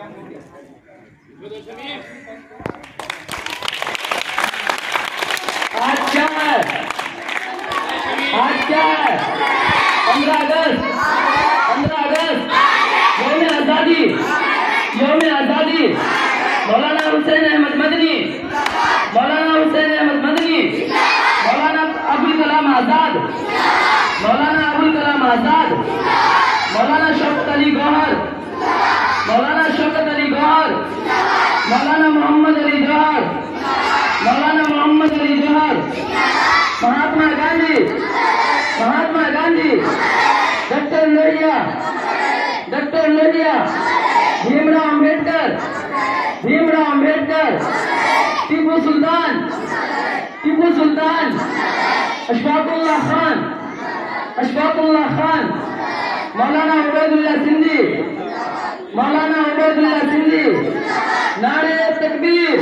आज क्या है? आज क्या है? 15 अगस्त, 15 अगस्त, यौम आज़ादी, यौम आज़ादी। मौलाना हुसैन अहमद मदनी, मौलाना हुसैन अहमद मदनी, मौलाना अबुल कलाम आजाद, मौलाना अबुल कलाम आजाद, मौलाना शौकत अली गौहर, मौलाना शौकत अली गौहर, मौलाना मोहम्मद अली जौहर, मौलाना मोहम्मद अली जौहर, महात्मा गांधी, महात्मा गांधी, डॉक्टर लोहिया, डॉक्टर लोहिया, भीमराव अम्बेडकर, भीमराव अम्बेडकर, टीपू सुल्तान, टीपू सुल्तान, अशफाकुल्लाह खान, अशफाकुल्लाह खान, मौलाना उबैदुल्लाह सिंधी, मौलाना उबैदुल्लाह सिंधी। नारे तकबीर,